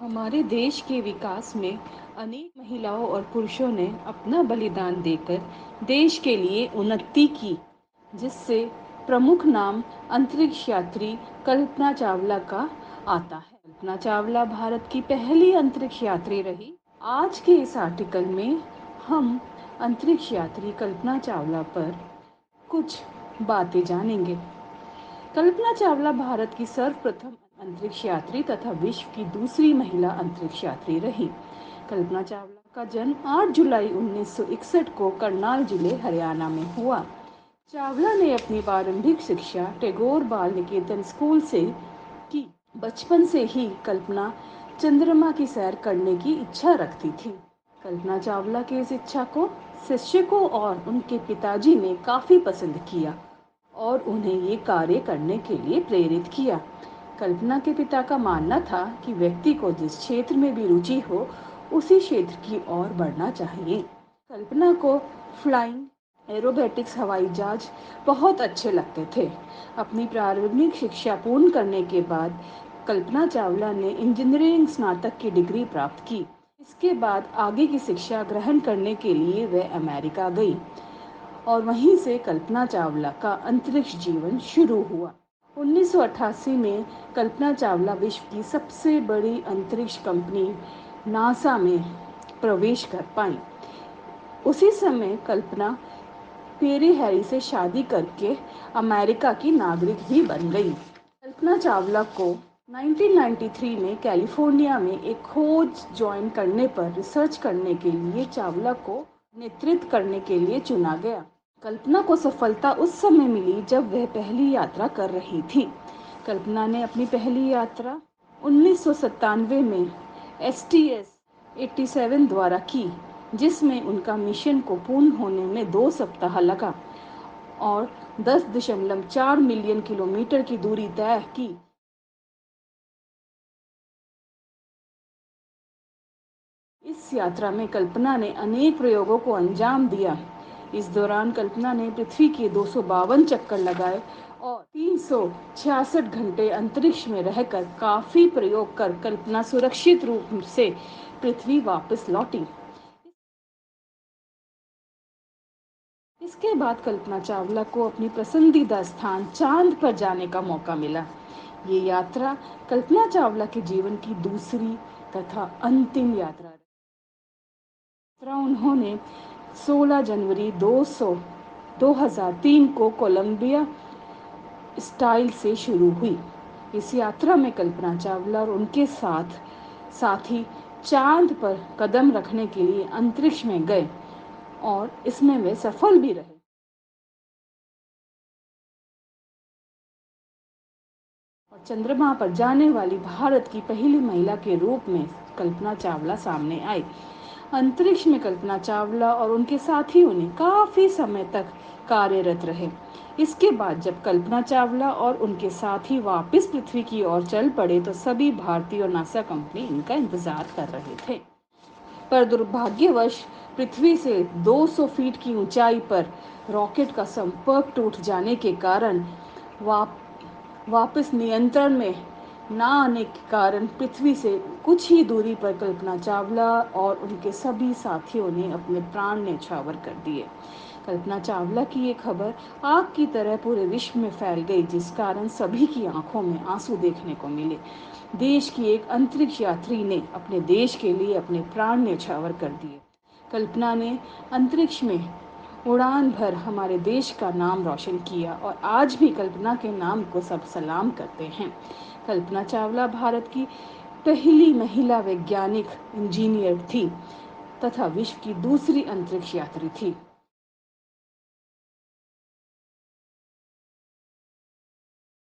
हमारे देश के विकास में अनेक महिलाओं और पुरुषों ने अपना बलिदान देकर देश के लिए उन्नति की, जिससे प्रमुख नाम अंतरिक्ष यात्री कल्पना चावला का आता है। कल्पना चावला भारत की पहली अंतरिक्ष यात्री रही। आज के इस आर्टिकल में हम अंतरिक्ष यात्री कल्पना चावला पर कुछ बातें जानेंगे। कल्पना चावला भारत की सर्वप्रथम अंतरिक्ष यात्री तथा विश्व की दूसरी महिला अंतरिक्ष यात्री रही। कल्पना चावला का जन्म 8 जुलाई 1961 को करनाल जिले हरियाणा में हुआ। चावला ने अपनी प्रारंभिक शिक्षा टैगोर बाल निकेतन स्कूल से की। बचपन से ही कल्पना चंद्रमा की सैर करने की इच्छा रखती थी। कल्पना चावला की इस इच्छा को शिक्षकों और उनके पिताजी ने काफी पसंद किया और उन्हें ये कार्य करने के लिए प्रेरित किया। कल्पना के पिता का मानना था कि व्यक्ति को जिस क्षेत्र में भी रुचि हो, उसी क्षेत्र की ओर बढ़ना चाहिए। कल्पना को फ्लाइंग, एरोबेटिक्स, हवाई जहाज बहुत अच्छे लगते थे। अपनी प्रारंभिक शिक्षा पूर्ण करने के बाद कल्पना चावला ने इंजीनियरिंग स्नातक की डिग्री प्राप्त की। इसके बाद आगे की शिक्षा ग्रहण करने के लिए वह अमेरिका गई और वहीं से कल्पना चावला का अंतरिक्ष जीवन शुरू हुआ। 1988 में कल्पना चावला विश्व की सबसे बड़ी अंतरिक्ष कंपनी नासा में प्रवेश कर पाई। उसी समय कल्पना पेरी हैरी से शादी करके अमेरिका की नागरिक भी बन गई। कल्पना चावला को 1993 में कैलिफोर्निया में एक खोज ज्वाइन करने पर रिसर्च करने के लिए चावला को नेतृत्व करने के लिए चुना गया। कल्पना को सफलता उस समय मिली जब वह पहली यात्रा कर रही थी। कल्पना ने अपनी पहली यात्रा 1997 में STS-87 द्वारा की, जिसमें उनका मिशन को पूर्ण होने में 2 सप्ताह लगा और 10.4 मिलियन किलोमीटर की दूरी तय की। इस यात्रा में कल्पना ने अनेक प्रयोगों को अंजाम दिया। इस दौरान कल्पना ने पृथ्वी के 252 चक्कर लगाए और 366 घंटे अंतरिक्ष में रहकर काफी प्रयोग कर कल्पना सुरक्षित रूप से पृथ्वी वापस लौटी। इसके बाद कल्पना चावला को अपनी पसंदीदा स्थान चांद पर जाने का मौका मिला। ये यात्रा कल्पना चावला के जीवन की दूसरी तथा अंतिम यात्रा। उन्होंने 16 जनवरी 2003 को कोलंबिया स्टाइल से शुरू हुई। इस यात्रा में कल्पना चावला और उनके साथी चांद पर कदम रखने के लिए अंतरिक्ष में गए और इसमें वे सफल भी रहे। और चंद्रमा पर जाने वाली भारत की पहली महिला के रूप में कल्पना चावला सामने आई। अंतरिक्ष में कल्पना चावला और उनके साथियों ने काफी समय तक कार्यरत रहे। इसके बाद जब कल्पना चावला और उनके साथी वापस पृथ्वी की ओर चल पड़े तो सभी भारतीय और नासा कंपनी इनका इंतजार कर रहे थे। पर दुर्भाग्यवश पृथ्वी से 200 फीट की ऊंचाई पर रॉकेट का संपर्क टूट जाने के कारण वापस नियंत्रण में ना आने के कारण पृथ्वी से कुछ ही दूरी पर कल्पना चावला और उनके सभी साथियों ने अपने प्राण न्यौछावर कर दिए। कल्पना चावला की ये खबर आग की तरह पूरे विश्व में फैल गई, जिस कारण सभी की आंखों में आंसू देखने को मिले। देश की एक अंतरिक्ष यात्री ने अपने देश के लिए अपने प्राण न्यौछावर कर दिए। कल्पना ने अंतरिक्ष में उड़ान भर हमारे देश का नाम रोशन किया और आज भी कल्पना के नाम को सब सलाम करते हैं। कल्पना चावला भारत की पहली महिला वैज्ञानिक इंजीनियर थी तथा विश्व की दूसरी अंतरिक्ष यात्री थी।